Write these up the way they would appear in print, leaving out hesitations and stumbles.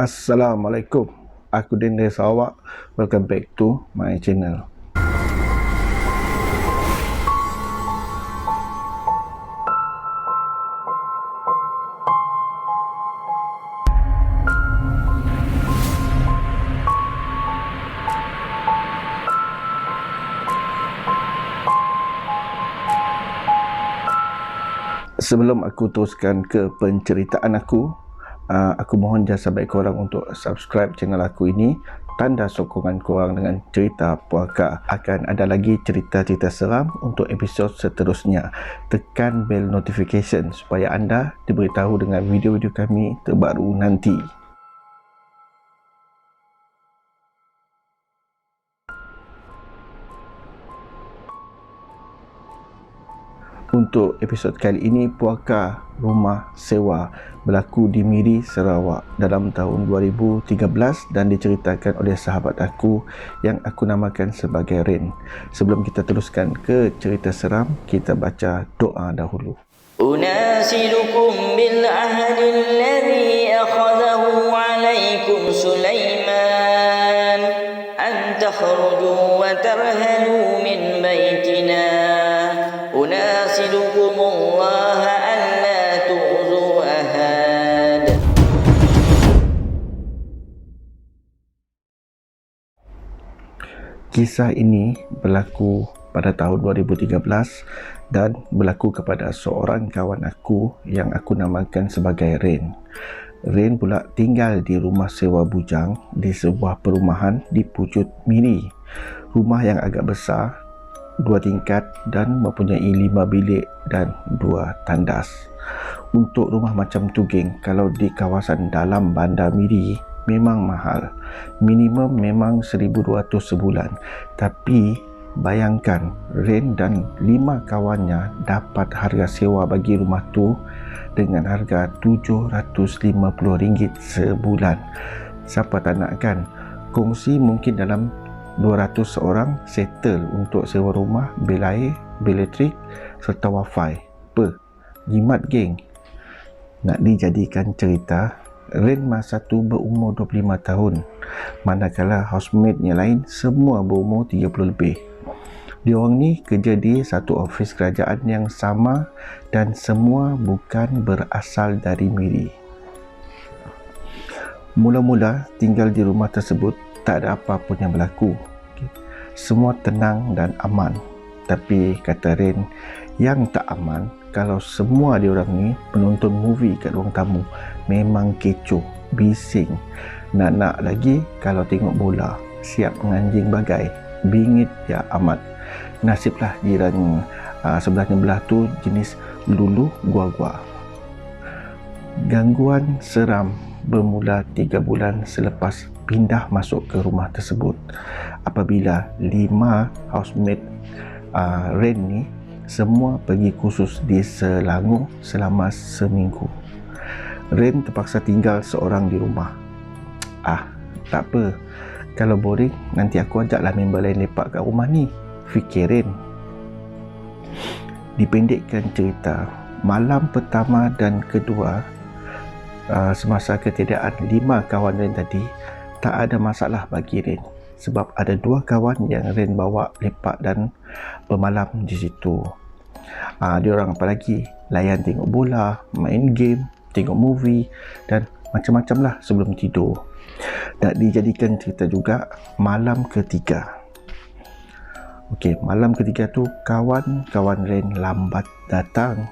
Assalamualaikum, aku Din dari Sarawak. Welcome back to my channel. Sebelum aku teruskan ke penceritaan aku mohon jasa baik korang untuk subscribe channel aku ini. Tanda sokongan korang dengan cerita puaka. Akan ada lagi cerita-cerita seram untuk episod seterusnya. Tekan bell notification supaya anda diberitahu dengan video-video kami terbaru nanti. Untuk episod kali ini, puaka rumah sewa berlaku di Miri, Sarawak dalam tahun 2013 dan diceritakan oleh sahabat aku yang aku namakan sebagai Rin. Sebelum kita teruskan ke cerita seram, kita baca doa dahulu. Unasilukum bil ahdi alladhi akhadahu alaikum Sulaiman an takhruju wa tarhalu min baitina. Unasilukumullah alla tu'zu ahad. Kisah ini berlaku pada tahun 2013 dan berlaku kepada seorang kawan aku yang aku namakan sebagai Rin. Rin pula tinggal di rumah sewa bujang di sebuah perumahan di Pucut Miri. Rumah yang agak besar, 2 tingkat dan mempunyai 5 bilik dan 2 tandas. Untuk rumah macam tu geng, kalau di kawasan dalam bandar Miri memang mahal. Minimum memang 1,200 sebulan. Tapi bayangkan, Ren dan 5 kawannya dapat harga sewa bagi rumah tu dengan harga RM750 sebulan. Siapa tak nak kan? Kongsi mungkin dalam 200 orang settle untuk sewa rumah, bil air, bil elektrik serta wifi. Jimat geng. Nak dijadikan cerita, Ren masa tu berumur 25 tahun, manakala housemate yang lain semua berumur 30 lebih. Diorang ni kerja di satu ofis kerajaan yang sama dan semua bukan berasal dari Miri. Mula-mula tinggal di rumah tersebut, tak ada apa pun yang berlaku. Semua tenang dan aman. Tapi kata Rin, yang tak aman kalau semua diorang ni penonton movie kat ruang tamu. Memang kecoh, bising. Nak-nak lagi kalau tengok bola, siap menganjing bagai. Bingit ya amat. Nasiblah jiran sebelahnya belah tu jenis lulu gua-gua. Gangguan seram bermula 3 bulan selepas pindah masuk ke rumah tersebut, apabila 5 housemate Ren ni semua pergi kursus di Selangor selama seminggu. Ren terpaksa tinggal seorang di rumah. Tak apa, kalau boring nanti aku ajaklah member lain lepak kat rumah ni, fikir Ren. Dipendekkan cerita, malam pertama dan kedua semasa ketiadaan 5 kawan Ren tadi, tak ada masalah bagi Ren sebab ada 2 kawan yang Ren bawa lepak dan bermalam di situ. Diorang apa lagi, layan tengok bola, main game, tengok movie dan macam-macam lah sebelum tidur. Dan dijadikan cerita juga malam ketiga. Malam ketiga tu kawan-kawan Ren lambat datang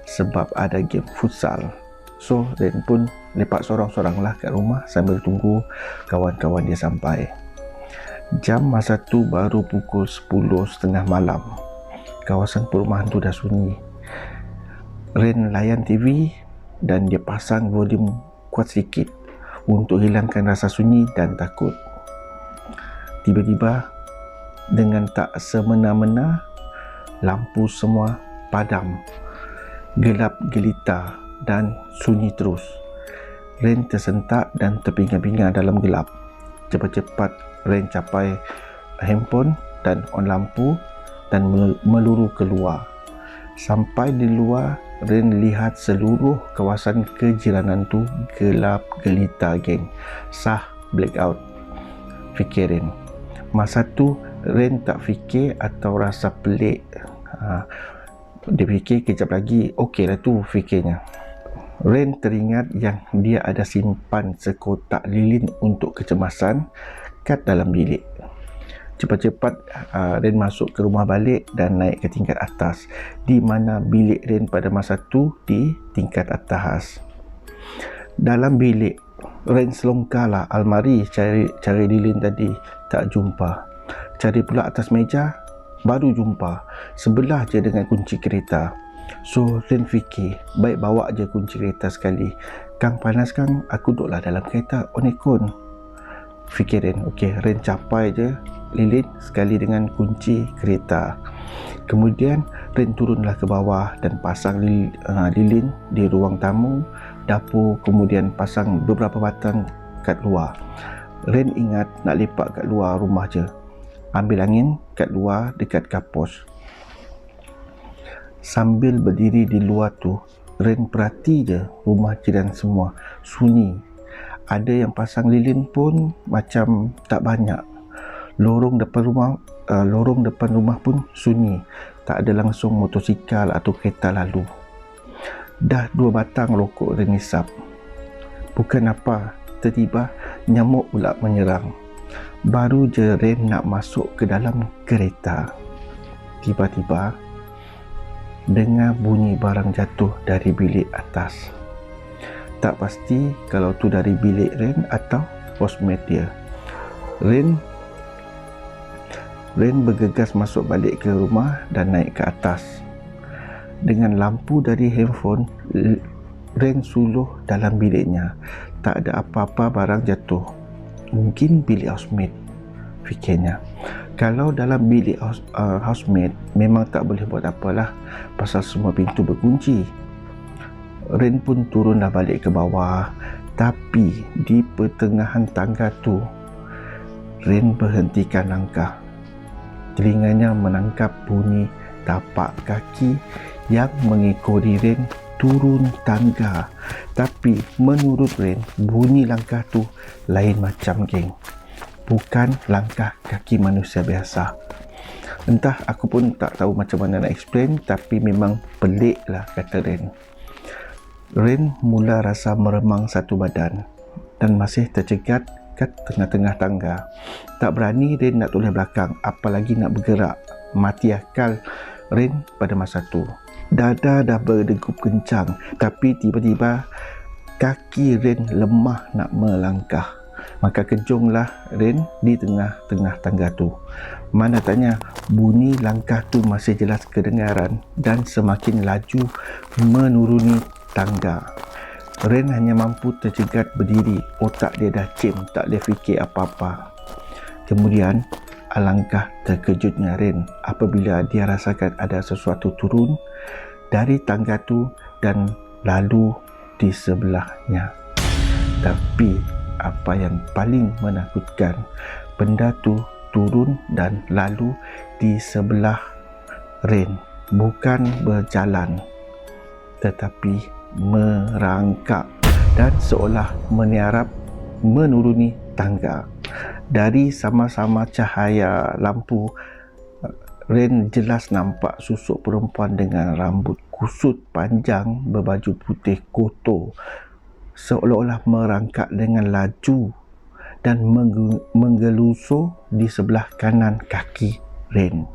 sebab ada game futsal. So Ren pun lepak sorang-sorang lah kat rumah sambil tunggu kawan-kawan dia sampai. Jam masa tu baru pukul 10.30 malam. Kawasan perumahan tu dah sunyi. Ren layan TV dan dia pasang volume kuat sedikit untuk hilangkan rasa sunyi dan takut. Tiba-tiba, dengan tak semena-mena, lampu semua padam. Gelap gelita dan sunyi terus. Ren tersentak dan terpinga-pinga dalam gelap. Cepat-cepat Ren capai handphone dan on lampu dan meluru keluar. Sampai di luar, Ren lihat seluruh kawasan kejiranan tu gelap gelita, geng. Sah blackout, fikir Ren. Masa tu Ren tak fikir atau rasa pelik. Dia fikir kejap lagi, okey lah tu fikirnya. Ren teringat yang dia ada simpan sekotak lilin untuk kecemasan kat dalam bilik. Cepat-cepat Ren masuk ke rumah balik dan naik ke tingkat atas, di mana bilik Ren pada masa tu di tingkat atas. Dalam bilik, Ren selongkarlah almari cari lilin tadi, tak jumpa. Cari pula atas meja, baru jumpa, sebelah je dengan kunci kereta. So Ren fikir, baik bawa je kunci kereta sekali. Kang panas kang, aku duduklah dalam kereta onekon. Fikir Ren, okey, Ren capai je lilin sekali dengan kunci kereta. Kemudian Ren turunlah ke bawah dan pasang lilin di ruang tamu, dapur, kemudian pasang beberapa batang kat luar. Ren ingat nak lepak kat luar rumah je, ambil angin kat luar dekat kapos. Sambil berdiri di luar tu, Ren perhati je rumah jiran semua sunyi. Ada yang pasang lilin pun macam tak banyak. Lorong depan rumah pun sunyi, tak ada langsung motosikal atau kereta lalu. Dah 2 batang rokok Ren hisap. Bukan apa, tiba-tiba nyamuk pula menyerang. Baru je Ren nak masuk ke dalam kereta, tiba-tiba dengar bunyi barang jatuh dari bilik atas. Tak pasti kalau tu dari bilik Ren atau housemate dia. Ren bergegas masuk balik ke rumah dan naik ke atas. Dengan lampu dari handphone, Ren suluh dalam biliknya. Tak ada apa-apa barang jatuh. Mungkin bilik housemate, fikirnya. Kalau dalam bilik housemate, memang tak boleh buat apalah, pasal semua pintu berkunci. Ren pun turunlah balik ke bawah. Tapi di pertengahan tangga tu, Ren berhentikan langkah. Telinganya menangkap bunyi tapak kaki yang mengikori Ren turun tangga. Tapi menurut Ren, bunyi langkah tu lain macam, geng. Bukan langkah kaki manusia biasa. Entah, aku pun tak tahu macam mana nak explain, tapi memang pelik lah, kata Ren. Ren mula rasa meremang satu badan dan masih tercegat kat tengah-tengah tangga. Tak berani Ren nak toleh belakang, apalagi nak bergerak. Mati akal Ren pada masa tu. Dada dah berdegup kencang, tapi tiba-tiba kaki Ren lemah nak melangkah. Maka kejunglah Ren di tengah-tengah tangga tu. Mana tanya, bunyi langkah tu masih jelas kedengaran dan semakin laju menuruni tangga. Ren hanya mampu tercegat berdiri, otak dia dah cem, tak boleh fikir apa-apa. Kemudian, alangkah terkejutnya Ren apabila dia rasakan ada sesuatu turun dari tangga tu dan lalu di sebelahnya. Tapi, apa yang paling menakutkan, benda tu turun dan lalu di sebelah Ren. Bukan berjalan, tetapi merangkak dan seolah meniarap menuruni tangga. Dari sama-sama cahaya lampu, Ren jelas nampak susuk perempuan dengan rambut kusut panjang berbaju putih kotor, seolah-olah merangkak dengan laju dan menggelusur di sebelah kanan kaki Ren.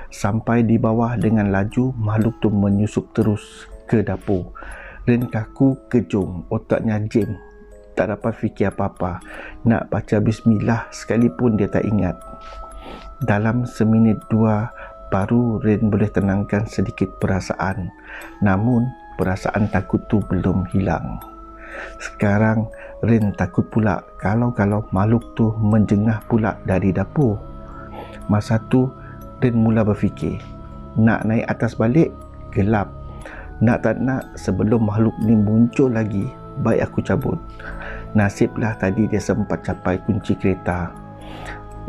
Sampai di bawah dengan laju, makhluk tu menyusup terus ke dapur. Ren kaku kejung, otaknya jam, tak dapat fikir apa-apa. Nak baca bismillah sekalipun dia tak ingat. Dalam seminit dua baru Ren boleh tenangkan sedikit perasaan. Namun perasaan takut tu belum hilang. Sekarang Ren takut pula kalau makhluk tu menjengah pula dari dapur. Masa tu Ren mula berfikir, nak naik atas balik gelap. Nak tak nak, sebelum makhluk ni muncul lagi, baik aku cabut. Nasiblah tadi dia sempat capai kunci kereta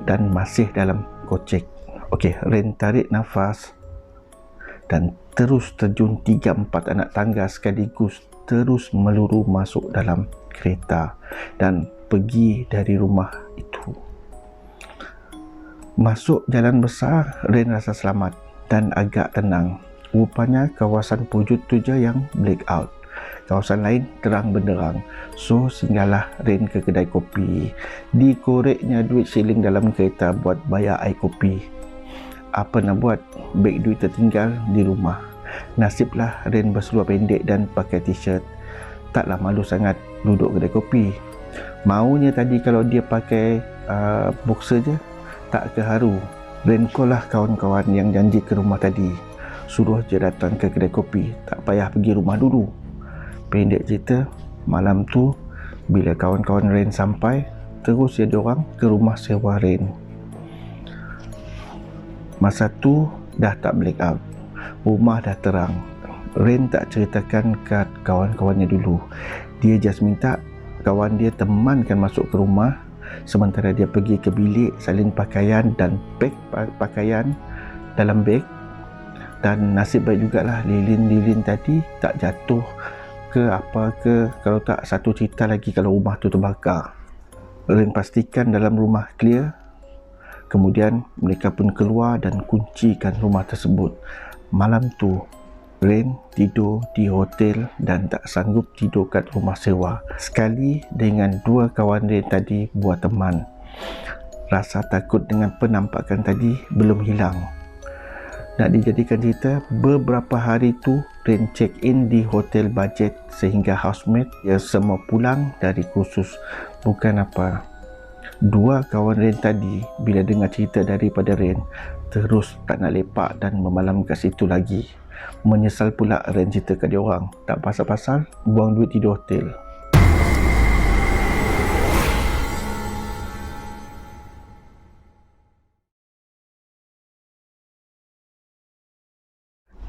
dan masih dalam gocek. Okey, Ren tarik nafas dan terus terjun 3-4 anak tangga sekaligus, terus meluru masuk dalam kereta dan pergi dari rumah itu. Masuk jalan besar, Rain rasa selamat dan agak tenang. Rupanya kawasan Pujut tu je yang blackout. Kawasan lain terang benderang. So singgahlah Rain ke kedai kopi. Dikoreknya duit shilling dalam kereta buat bayar air kopi. Apa nak buat, beg duit tertinggal di rumah. Nasiblah Rain berseluar pendek dan pakai t-shirt. Taklah malu sangat duduk kedai kopi. Maunya tadi kalau dia pakai boxer je, tak keharu. Rain call lah kawan-kawan yang janji ke rumah tadi. Suruh je datang ke kedai kopi, tak payah pergi rumah dulu. Pendek cerita, malam tu bila kawan-kawan Rain sampai, terus dia diorang ke rumah sewa Rain. Masa tu dah tak blackout, rumah dah terang. Rain tak ceritakan ke kawan-kawannya dulu. Dia just minta kawan dia temankan masuk ke rumah, sementara dia pergi ke bilik salin pakaian dan pack pakaian dalam beg. Dan nasib baik jugalah lilin-lilin tadi tak jatuh ke apa ke, kalau tak satu cerita lagi kalau rumah tu terbakar. Rain pastikan dalam rumah clear. Kemudian mereka pun keluar dan kuncikan rumah tersebut. Malam tu Rain tidur di hotel dan tak sanggup tidur kat rumah sewa. Sekali dengan dua kawan Rain tadi buat teman. Rasa takut dengan penampakan tadi belum hilang. Nak dijadikan cerita, beberapa hari tu Rain check in di hotel bajet sehingga housemate yang semua pulang dari kursus. Bukan apa, dua kawan Rain tadi bila dengar cerita daripada Rain terus tak nak lepak dan memalam kat situ lagi. Menyesal pula Rain cerita kat dia orang, tak pasal-pasal buang duit tidur hotel.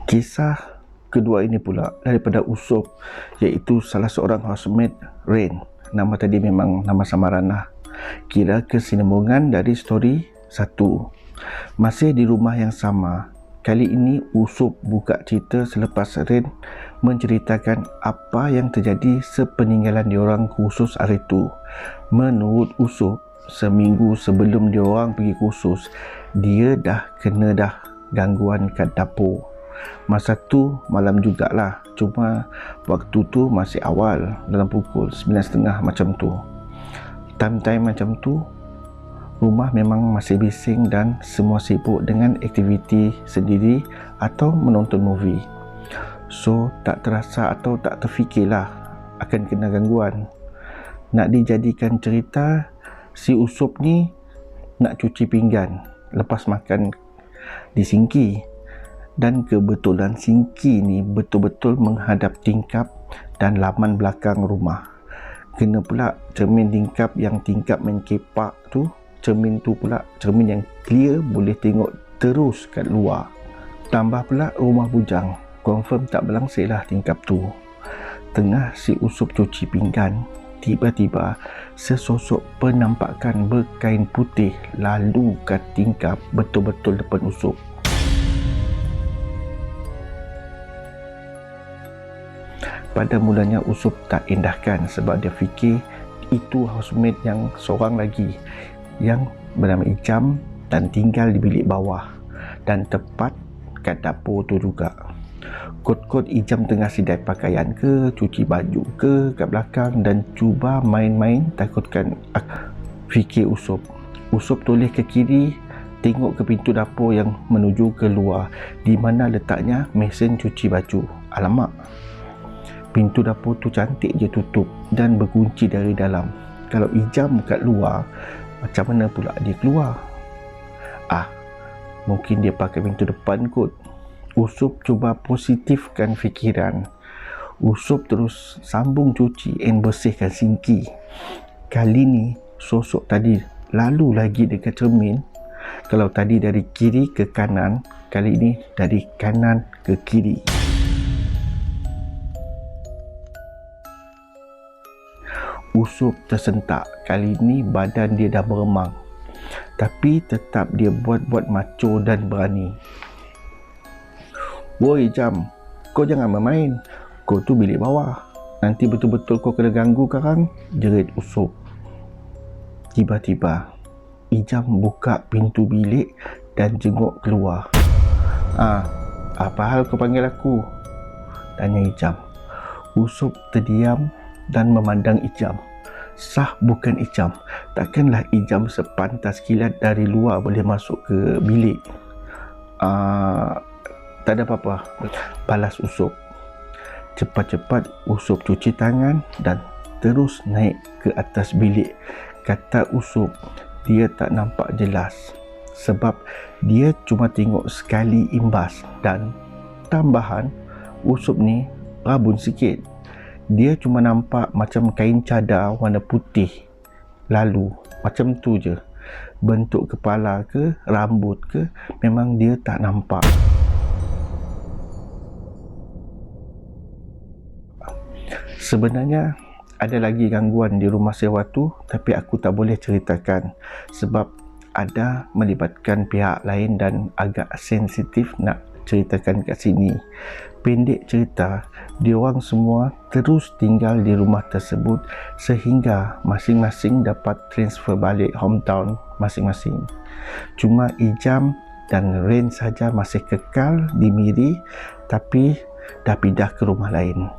Kisah kedua ini pula daripada Usop, iaitu salah seorang housemate Rain. Nama tadi memang nama samaran lah. Kira kesinambungan dari story satu. Masih di rumah yang sama. Kali ini Usop buka cerita selepas Rain menceritakan apa yang terjadi sepeninggalan diorang kursus hari itu. Menurut Usop, seminggu sebelum diorang pergi kursus, dia dah kena gangguan kat dapur. Masa tu malam jugalah, cuma waktu tu masih awal, dalam pukul 9.30 macam tu. Time-time macam tu rumah memang masih bising dan semua sibuk dengan aktiviti sendiri atau menonton movie. So tak terasa atau tak terfikirlah akan kena gangguan. Nak dijadikan cerita, si Usop ni nak cuci pinggan lepas makan di sinki. Dan kebetulan sinki ni betul-betul menghadap tingkap dan laman belakang rumah. Kena pula cermin tingkap yang tingkap main kepak tu, cermin tu pula cermin yang clear, boleh tengok terus kat luar. Tambah pula rumah bujang, confirm tak berlangsir lah tingkap tu. Tengah si Usop cuci pinggan, tiba-tiba sesosok penampakan berkain putih lalu kat tingkap betul-betul depan Usop. Pada mulanya Usop tak endahkan sebab dia fikir itu housemate yang seorang lagi yang bernama Ijam dan tinggal di bilik bawah dan tepat kat dapur tu juga. Kot-kot Ijam tengah sidai pakaian ke, cuci baju ke kat belakang dan cuba main-main takutkan fikir Usop. Usop toleh ke kiri, tengok ke pintu dapur yang menuju ke luar di mana letaknya mesin cuci baju. Alamak, pintu dapur tu cantik je tutup dan berkunci dari dalam. Kalau Ijam kat luar, macam mana pula dia keluar? Mungkin dia pakai pintu depan kot. Usop cuba positifkan fikiran. Usop terus sambung cuci and bersihkan sinki. Kali ni sosok tadi lalu lagi dekat cermin. Kalau tadi dari kiri ke kanan, kali ini dari kanan ke kiri. Usop tersentak. Kali ini badan dia dah meremang. Tapi tetap dia buat-buat macho dan berani. Woi Ijam, kau jangan bermain. Kau tu bilik bawah. Nanti betul-betul kau kena ganggu karang, jerit Usop. Tiba-tiba, Ijam buka pintu bilik dan jenguk keluar. Apa hal kau panggil aku? Tanya Ijam. Usop terdiam dan memandang Ijam. Sah bukan Ijam. Takkanlah Ijam sepantas kilat dari luar boleh masuk ke bilik. Tak ada apa-apa, balas Usop. Cepat-cepat Usop cuci tangan dan terus naik ke atas bilik. Kata Usop, dia tak nampak jelas sebab dia cuma tengok sekali imbas, dan tambahan Usop ni rabun sikit. Dia cuma nampak macam kain cadar warna putih. Lalu macam tu je. Bentuk kepala ke, rambut ke, memang dia tak nampak. Sebenarnya ada lagi gangguan di rumah sewa tu, tapi aku tak boleh ceritakan sebab ada melibatkan pihak lain dan agak sensitif nak ceritakan kat sini. Pendek cerita, diorang semua terus tinggal di rumah tersebut sehingga masing-masing dapat transfer balik hometown masing-masing. Cuma Ijam dan Rain saja masih kekal di Miri, tapi dah pindah ke rumah lain.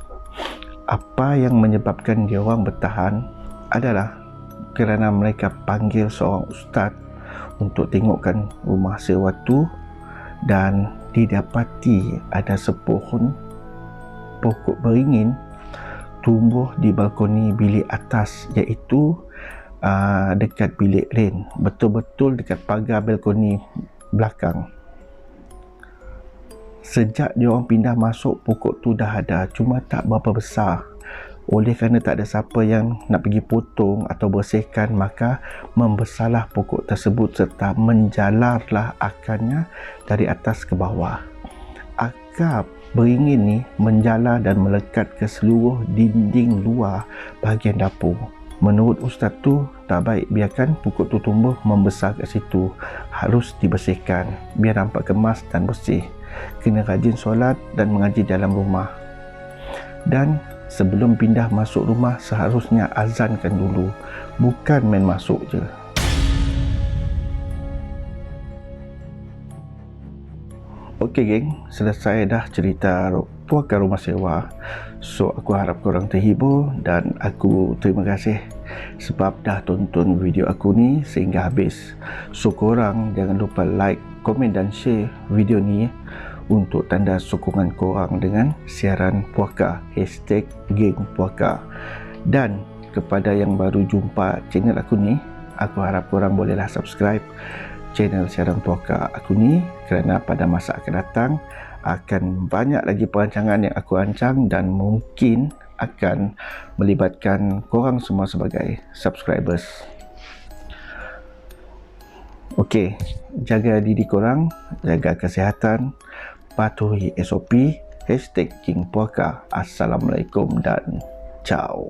Apa yang menyebabkan diorang bertahan adalah kerana mereka panggil seorang ustaz untuk tengokkan rumah sewa tu, dan didapati ada sepohon pokok beringin tumbuh di balkoni bilik atas, iaitu dekat bilik Rain, betul-betul dekat pagar balkoni belakang. Sejak diorang pindah masuk, pokok tu dah ada, cuma tak berapa besar. Oleh kerana tak ada siapa yang nak pergi potong atau bersihkan, maka membesarlah pokok tersebut serta menjalarlah akarnya dari atas ke bawah. Akar beringin ni menjalar dan melekat ke seluruh dinding luar bahagian dapur. Menurut ustaz tu, tak baik biarkan pokok tu tumbuh membesar kat situ. Harus dibersihkan biar nampak kemas dan bersih. Kena rajin solat dan mengaji dalam rumah. Dan sebelum pindah masuk rumah, seharusnya azankan dulu, bukan main masuk je. Okey geng, selesai dah cerita puaka rumah sewa. So aku harap korang terhibur dan aku terima kasih sebab dah tonton video aku ni sehingga habis. So korang jangan lupa like, komen dan share video ni untuk tanda sokongan korang dengan siaran puaka #gengpuaka. Dan kepada yang baru jumpa channel aku ni, aku harap korang bolehlah subscribe channel siaran puaka aku ni, kerana pada masa akan datang akan banyak lagi perancangan yang aku rancang dan mungkin akan melibatkan korang semua sebagai subscribers. Okey, jaga diri korang, jaga kesihatan, patuhi SOP, #gengpuaka. Assalamualaikum dan ciao.